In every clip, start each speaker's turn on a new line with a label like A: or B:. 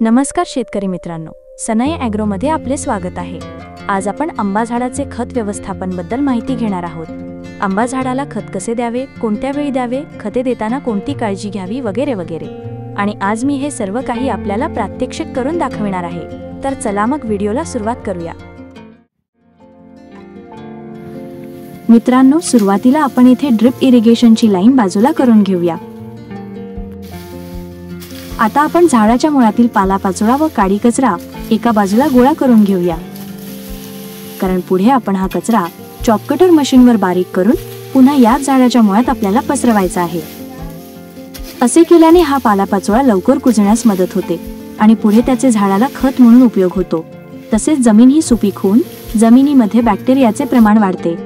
A: नमस्कार शेतकरी मित्रांनो, सनई ॲग्रोमध्ये आपले स्वागत आहे। आज आपण आंबा झाडाचे खत व्यवस्थापन बद्दल माहिती घेणार आहोत। आंबा झाडाला खत कसे द्यावे, कोणत्या वेळी द्यावे, खते देताना कोणती काळजी घ्यावी वगैरे वगैरे। आणि आज मी हे सर्व काही आपल्याला प्रात्यक्षिक करून दाखवणार आहे। तर चला मग व्हिडिओला सुरुवात करूया। मित्रांनो, सुरुवातीला आपण इथे ड्रिप इरिगेशनची लाईन बाजूला करून घेऊया। आता आपण झाडाच्या मुळातील पालापाचोळा व काडी कचरा एका बाजूला गोळा करून घेऊया, कारण पुढे आपण हा कचरा चॉप कटर मशीनवर बारीक करून पुन्हा याच झाडाच्या मुळात आपल्याला पसरवायचा आहे। असे केल्याने हा पालापाचोळा लवकर कुजण्यास मदत होते आणि पुढे त्याचे झाडाला खत म्हणून उपयोग होतो। तसेच जमीन ही सुपीक होऊन जमिनीमध्ये बॅक्टेरियाचे प्रमाण वाढते।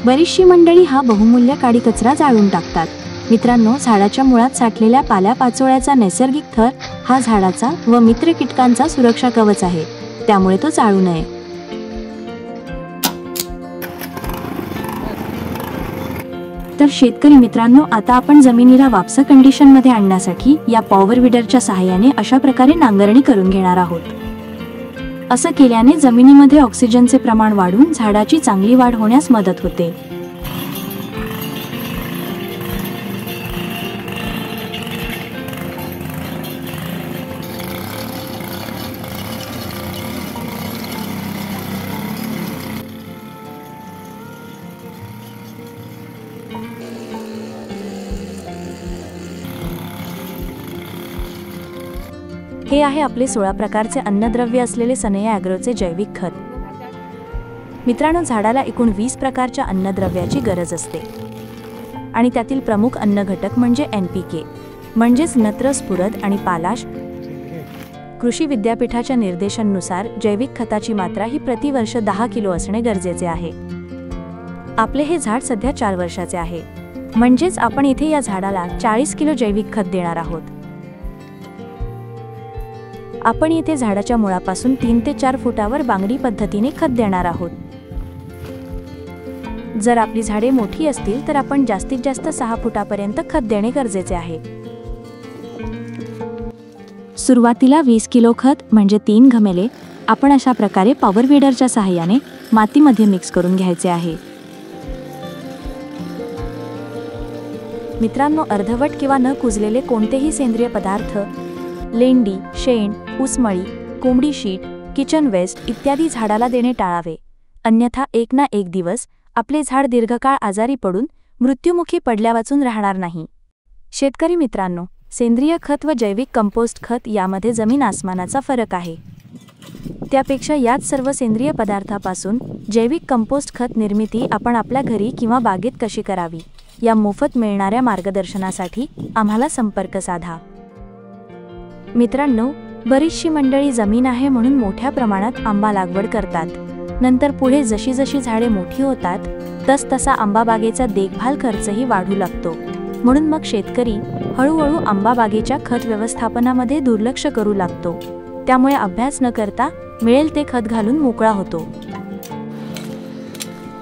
A: बरीचशी मंडळी हा बहुमूल्य काडी कचरा जाळून टाकतात। मित्रांनो, झाडाच्या मुळात साठलेल्या पाल्यापाचोळ्याचा नैसर्गिक थर हा झाडाचा व मित्र कीटकांचा सुरक्षा कवच आहे, त्यामुळे तो जाळू नये। तर शेतकरी मित्रांनो, आता आपण जमिनीला वापसा कंडिशन मध्ये आणण्यासाठी या पॉवर विडरच्या सहाय्याने अशा प्रकारे नांगरणी करून घेणार आहोत। असं केल्याने जमिनीमध्ये ऑक्सिजनचे प्रमाण वाढून झाडाची चांगली वाढ होण्यास मदत होते। हे आहे आपले 16 प्रकारचे अन्नद्रव्य असलेले सनई ॲग्रोचे जैविक खत। मित्रांनो, झाडाला एकूण 20 प्रकारच्या अन्नद्रव्याची गरज असते आणि त्यातील प्रमुख अन्न घटक म्हणजे NPK म्हणजेच नत्र, स्फुरद आणि पालाश। कृषी विद्यापीठाच्या निर्देशांनुसार जैविक खताची मात्रा ही प्रतिवर्ष 10 किलो असणे गरजेचे आहे। आपले हे झाड सध्या 4 वर्षाचे आहे, म्हणजेच आपण इथे या झाडाला 40 किलो जैविक खत देणार आहोत। आपण येथे झाडाच्या मुळापासून 3 ते 4 फुटावर बांगडी पद्धतीने खत देणार आहोत। जर आपली झाडे मोठी असतील तर आपण जास्तीत जास्त 6 फुटापर्यंत खत देणे गरजेचे आहे। सुरुवातीला 20 किलो खत म्हणजे 3 घमेले आपण अशा प्रकारे पॉवर विडरच्या सहाय्याने मातीमध्ये मिक्स करून घ्यायचे आहे। मित्रांनो, अर्धवट किंवा न कुजलेले कोणतेही सेंद्रिय पदार्थ, लेंडी, शेण, ऊसमळी, कोंबडी शीट, किचन वेस्ट इत्यादी झाडाला देणे टाळावे, अन्यथा एक ना एक दिवस आपले झाड दीर्घकाळ आजारी पडून मृत्युमुखी पडल्यावाचून राहणार नाही। शेतकरी मित्रांनो, सेंद्रिय खत व जैविक कंपोस्ट खत यामध्ये जमीन आसमानाचा फरक आहे। त्यापेक्षा याच सर्व सेंद्रिय पदार्थापासून जैविक कंपोस्ट खत निर्मिती आपण आपल्या घरी किंवा बागेत कशी करावी, या मोफत मिळणाऱ्या मार्गदर्शनासाठी आम्हाला संपर्क साधा। मित्रांनो, बरीचशी मंडळी जमीन आहे म्हणून मोठ्या प्रमाणात आंबा लागवड करतात। नंतर पुढे जशी जशी झाडे मोठी होतात तसा आंबा बागेचा देखभाल खर्चही वाढू लागतो, म्हणून मग शेतकरी हळूहळू आंबा बागेच्या खत व्यवस्थापनामध्ये दुर्लक्ष करू लागतो। त्यामुळे अभ्यास न करता मिळेल ते खत घालून मोकळा होतो।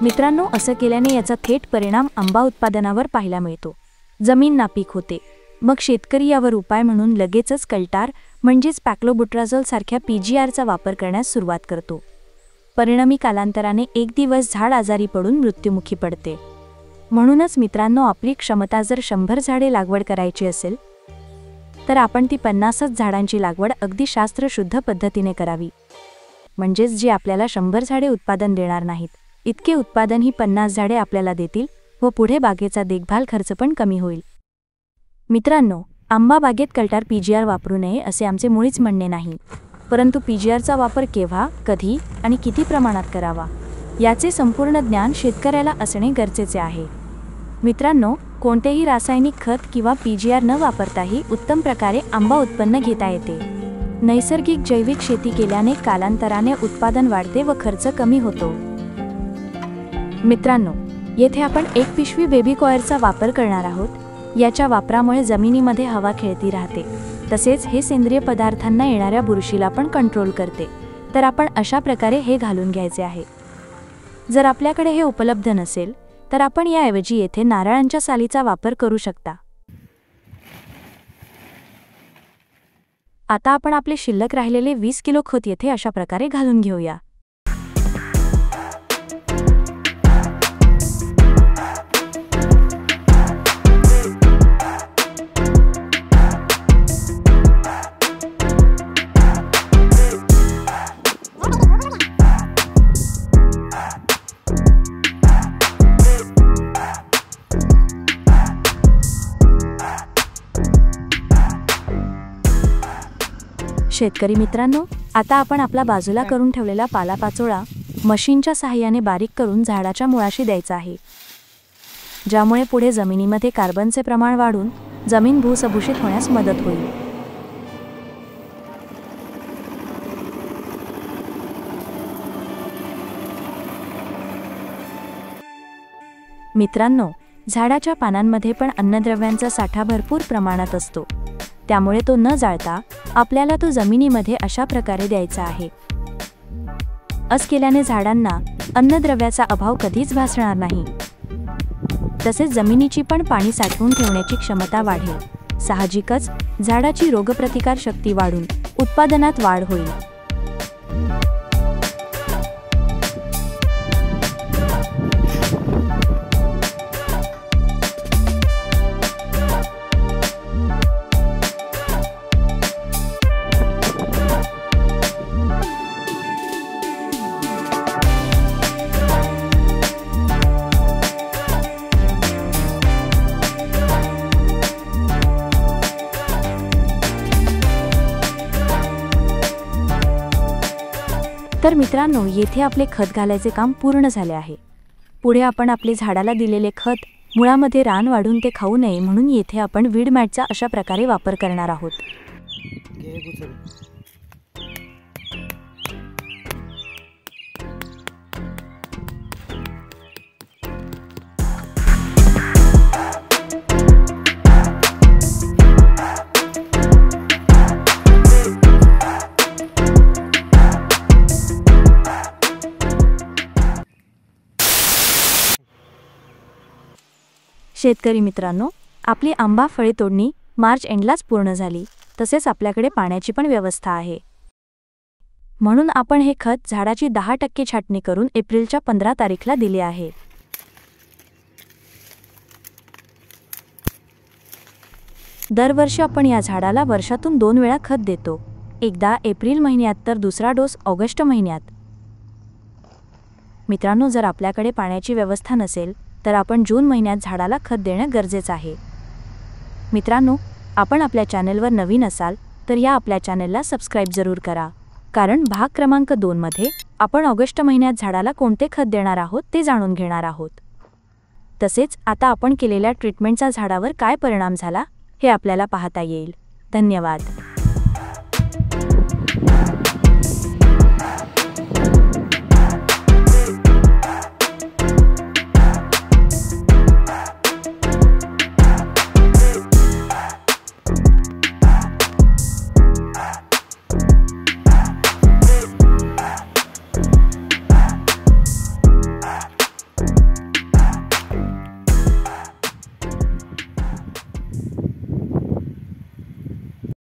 A: मित्रांनो, असं केल्याने याचा थेट परिणाम आंबा उत्पादनावर पाहायला मिळतो। जमीन नापीक होते। मग शेतकरी यावर उपाय म्हणून लगेचच कल्टार म्हणजेच पॅक्लोबुट्राझोल सारख्या PGRचा वापर करण्यास सुरुवात करतो। परिणामी कालांतराने एक दिवस झाड आजारी पडून मृत्युमुखी पडते। म्हणूनच मित्रांनो, आपली क्षमता जर 100 झाडे लागवड करायची असेल तर आपण ती 50च झाडांची लागवड अगदी शास्त्रशुद्ध पद्धतीने करावी, म्हणजेच जे आपल्याला 100 झाडे उत्पादन देणार नाहीत, इतके उत्पादन ही 50 झाडे आपल्याला देतील व पुढे बागेचा देखभाल खर्च पण कमी होईल। मित्रांनो, आंबा बागेत कल्टार PGR वापरू नये असे आमचे मुळीच म्हणणे नाही, परंतु PGRचा वापर केव्हा, कधी आणि किती प्रमाणात करावा याचे संपूर्ण ज्ञान शेतकऱ्याला असणे गरजेचे आहे। मित्रांनो, कोणतेही रासायनिक खत किंवा PGR न वापरताही उत्तम प्रकारे आंबा उत्पन्न घेता येते। नैसर्गिक जैविक शेती केल्याने कालांतराने उत्पादन वाढते व खर्च कमी होतो। मित्रांनो, येथे आपण 1 पिशवी बेबी कॉयरचा वापर करणार आहोत। याच्या वापरामुळे जमिनीमध्ये हवा खेळती राहते, तसेच हे सेंद्रिय पदार्थांना येणाऱ्या बुरशीला पण कंट्रोल करते। तर आपण अशा प्रकारे हे घालून घ्यायचे आहे। जर आपल्याकडे हे उपलब्ध नसेल तर आपण याऐवजी येथे नारळांच्या सालीचा वापर करू शकता। आता आपण आपले शिल्लक राहिलेले 20 किलो खत येथे अशा प्रकारे घालून घेऊया. शेतकरी मित्रांनो, आता आपण आपला बाजूला करून ठेवलेला पालापाचोळा मशीनच्या सहाय्याने बारीक करून झाडाच्या मुळाशी द्यायचा आहे, ज्यामुळे पुढे जमिनीमध्ये कार्बनचे प्रमाण वाढून जमीन भूसभूषित होण्यास मदत होईल. मित्रांनो, झाडाच्या पानांमध्ये पण अन्नद्रव्यांचा साठा भरपूर प्रमाणात असतो, त्यामुळे तो न जाळता आपल्याला तो जमिनीमध्ये अशा प्रकारे द्यायचा आहे. असं केल्याने झाडांना अन्नद्रव्याचा अभाव कधीच भासणार नाही. तसेच जमिनीची पण पाणी साठवून ठेवण्याची क्षमता वाढेल. साहजिकच झाडाची रोगप्रतिकार शक्ती वाढून उत्पादनात वाढ होईल. तर मित्रांनो, येथे आपले खत घालायचे काम पूर्ण झाले आहे. पुढे आपण आपले झाडाला दिलेले खत मुळामध्ये रान वाढून ते खाऊ नये म्हणून येथे आपण वीड मॅटचा अशा प्रकारे वापर करणार आहोत. शेतकरी मित्रांनो, आपली आंबा फळे तोडणी मार्च एंडलाच पूर्ण झाली. तसेच आपल्याकडे पाण्याची पण व्यवस्था आहे, म्हणून आपण हे खत झाडाची 10% छाटणी करून एप्रिलच्या 15 तारीखला दिले आहे. दरवर्षी आपण या झाडाला वर्षातून 2 वेळा खत देतो, एकदा एप्रिल महिन्यात तर दुसरा डोस ऑगस्ट महिन्यात. मित्रांनो, जर आपल्याकडे पाण्याची व्यवस्था नसेल तर आपण जून महिन्यात झाडाला खत देणं गरजेचं आहे. मित्रांनो, आपण आपल्या चॅनलवर नवीन असाल तर या आपल्या चॅनलला सबस्क्राईब जरूर करा, कारण भाग क्रमांक 2 मध्ये आपण ऑगस्ट महिन्यात झाडाला कोणते खत देणार आहोत ते जाणून घेणार आहोत. तसेच आता आपण केलेल्या ट्रीटमेंटचा झाडावर काय परिणाम झाला हे आपल्याला पाहता येईल. धन्यवाद.